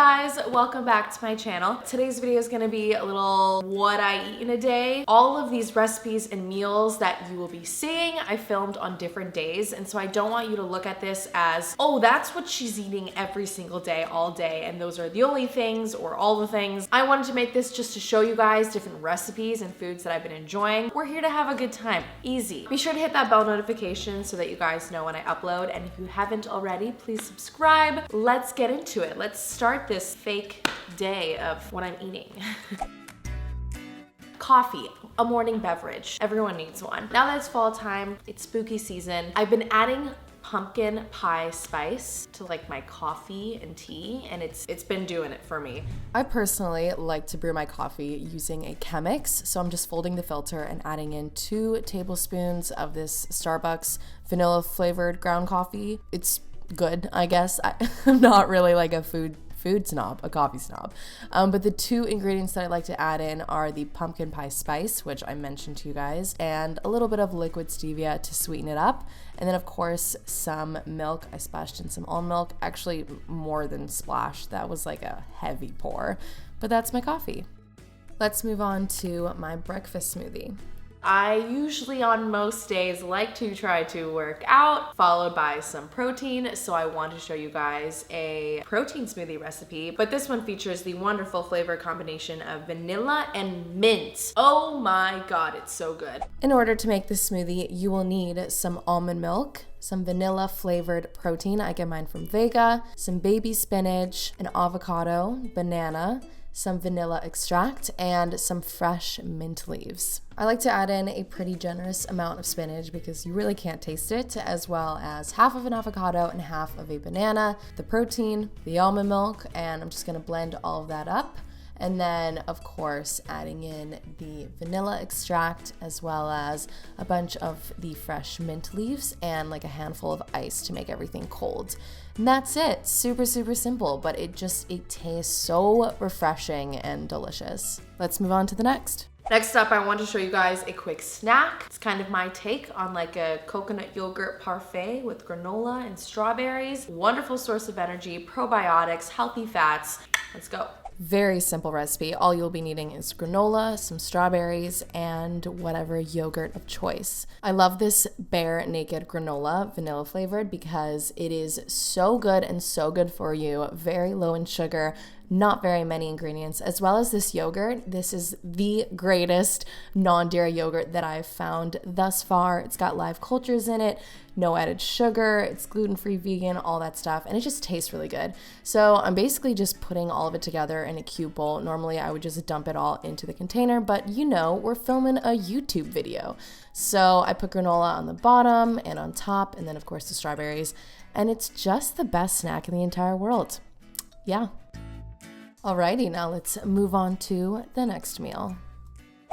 guys, welcome back to my channel. Today's video is gonna be a little what I eat in a day. All of these recipes and meals that you will be seeing, I filmed on different days, and so I don't want you to look at this as, oh, that's what she's eating every single day, all day, and those are the only things or all the things. I wanted to make this just to show you guys different recipes and foods that I've been enjoying. We're here to have a good time, easy. Be sure to hit that bell notification so that you guys know when I upload, and if you haven't already, please subscribe. Let's get into it. Let's start this fake day of what I'm eating. Coffee, a morning beverage. Everyone needs one. Now that it's fall time, it's spooky season, I've been adding pumpkin pie spice to like my coffee and tea, and it's been doing it for me. I personally like to brew my coffee using a Chemex, so I'm just folding the filter and adding in 2 tablespoons of this Starbucks vanilla flavored ground coffee. It's good, I guess. I'm not really like a food snob, a coffee snob. But the 2 ingredients that I like to add in are the pumpkin pie spice, which I mentioned to you guys, and a little bit of liquid stevia to sweeten it up. And then of course, some milk. I splashed in some almond milk, actually more than splash. That was like a heavy pour, but that's my coffee. Let's move on to my breakfast smoothie. I usually on most days like to try to work out, followed by some protein. So I want to show you guys a protein smoothie recipe, but this one features the wonderful flavor combination of vanilla and mint. Oh my God, it's so good. In order to make this smoothie, you will need some almond milk, some vanilla flavored protein. I get mine from Vega, some baby spinach, an avocado, banana, some vanilla extract, and some fresh mint leaves. I like to add in a pretty generous amount of spinach because you really can't taste it, as well as half of an avocado and half of a banana, the protein, the almond milk, and I'm just gonna blend all of that up. And then, of course, adding in the vanilla extract as well as a bunch of the fresh mint leaves and like a handful of ice to make everything cold. And that's it. Super, super simple, but it tastes so refreshing and delicious. Let's move on to the next. Next up, I want to show you guys a quick snack. It's kind of my take on like a coconut yogurt parfait with granola and strawberries. Wonderful source of energy, probiotics, healthy fats. Let's go. Very simple recipe. All you'll be needing is granola, some strawberries, and whatever yogurt of choice. I love this Bare Naked granola, vanilla flavored, because it is so good and so good for you. Very low in sugar, not very many ingredients, as well as this yogurt. This is the greatest non-dairy yogurt that I've found thus far. It's got live cultures in it, no added sugar, it's gluten-free, vegan, all that stuff, and it just tastes really good. So I'm basically just putting all of it together in a cube bowl. Normally I would just dump it all into the container, but you know, we're filming a YouTube video. So I put granola on the bottom and on top, and then of course the strawberries, and it's just the best snack in the entire world. Yeah. Alrighty, now let's move on to the next meal.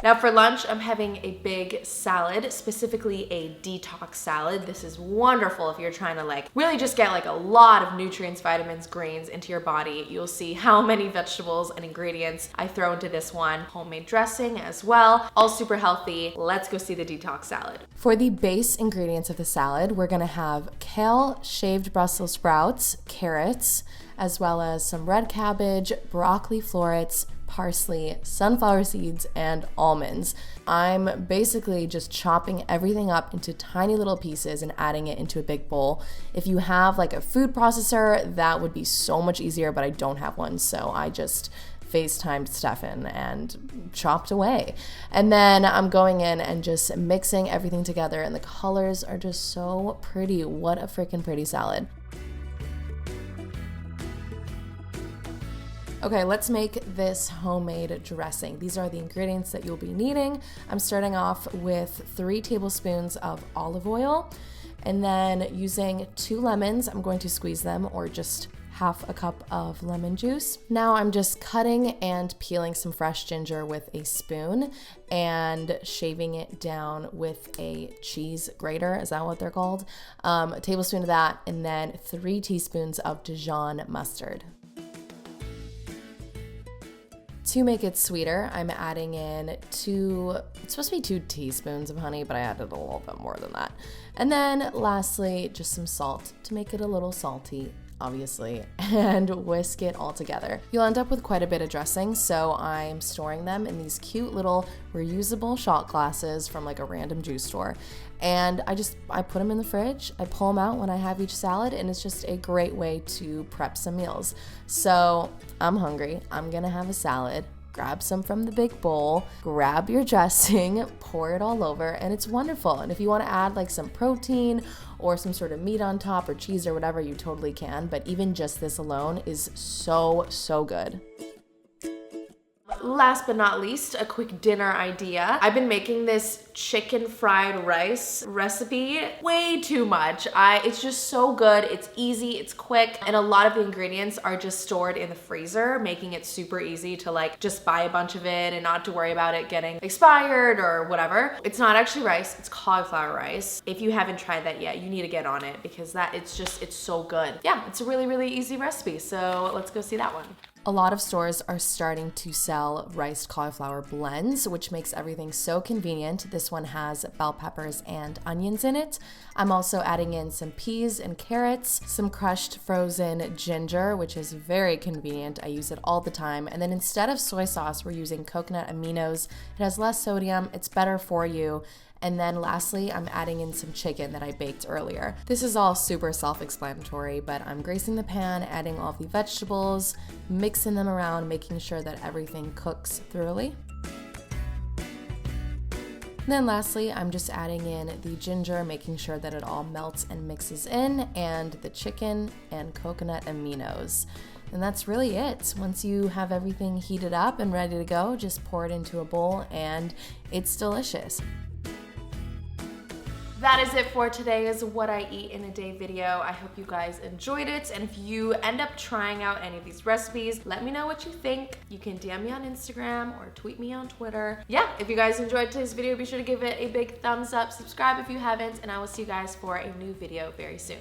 Now for lunch, I'm having a big salad, specifically a detox salad. This is wonderful if you're trying to like really just get like a lot of nutrients, vitamins, greens into your body. You'll see how many vegetables and ingredients I throw into this one. Homemade dressing as well, all super healthy. Let's go see the detox salad. For the base ingredients of the salad, we're gonna have kale, shaved Brussels sprouts, carrots, as well as some red cabbage, broccoli florets, parsley, sunflower seeds, and almonds. I'm basically just chopping everything up into tiny little pieces and adding it into a big bowl. If you have like a food processor, that would be so much easier, but I don't have one, so I just FaceTimed Stefan and chopped away. And then I'm going in and just mixing everything together, and the colors are just so pretty. What a freaking pretty salad. Okay, let's make this homemade dressing. These are the ingredients that you'll be needing. I'm starting off with 3 tablespoons of olive oil, and then using 2 lemons, I'm going to squeeze them, or just half a cup of lemon juice. Now I'm just cutting and peeling some fresh ginger with a spoon and shaving it down with a cheese grater. Is that what they're called? A tablespoon of that, and then 3 teaspoons of Dijon mustard. To make it sweeter, I'm adding in it's supposed to be 2 teaspoons of honey, but I added a little bit more than that. And then lastly, just some salt to make it a little salty. obviously, and whisk it all together. You'll end up with quite a bit of dressing, so I'm storing them in these cute little reusable shot glasses from like a random juice store. And I put them in the fridge, I pull them out when I have each salad, and it's just a great way to prep some meals. So I'm hungry, I'm gonna have a salad. Grab some from the big bowl, grab your dressing, pour it all over, and it's wonderful. And if you want to add like some protein or some sort of meat on top or cheese or whatever, you totally can. But even just this alone is so, so good. Last but not least, a quick dinner idea. I've been making this chicken fried rice recipe way too much. It's just so good. It's easy, it's quick, and a lot of the ingredients are just stored in the freezer, making it super easy to like just buy a bunch of it and not to worry about it getting expired or whatever. It's not actually rice, it's cauliflower rice. If you haven't tried that yet, you need to get on it because it's so good. Yeah, it's a really, really easy recipe. So let's go see that one. A lot of stores are starting to sell riced cauliflower blends, which makes everything so convenient. This one has bell peppers and onions in it. I'm also adding in some peas and carrots, some crushed frozen ginger, which is very convenient. I use it all the time. And then instead of soy sauce, we're using coconut aminos. It has less sodium, it's better for you. And then lastly, I'm adding in some chicken that I baked earlier. This is all super self-explanatory, but I'm greasing the pan, adding all the vegetables, mixing them around, making sure that everything cooks thoroughly. And then lastly, I'm just adding in the ginger, making sure that it all melts and mixes in, and the chicken and coconut aminos. And that's really it. Once you have everything heated up and ready to go, just pour it into a bowl and it's delicious. That is it for today's What I Eat in a Day video. I hope you guys enjoyed it. And if you end up trying out any of these recipes, let me know what you think. You can DM me on Instagram or tweet me on Twitter. Yeah, if you guys enjoyed today's video, be sure to give it a big thumbs up, subscribe if you haven't, and I will see you guys for a new video very soon.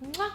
Mwah!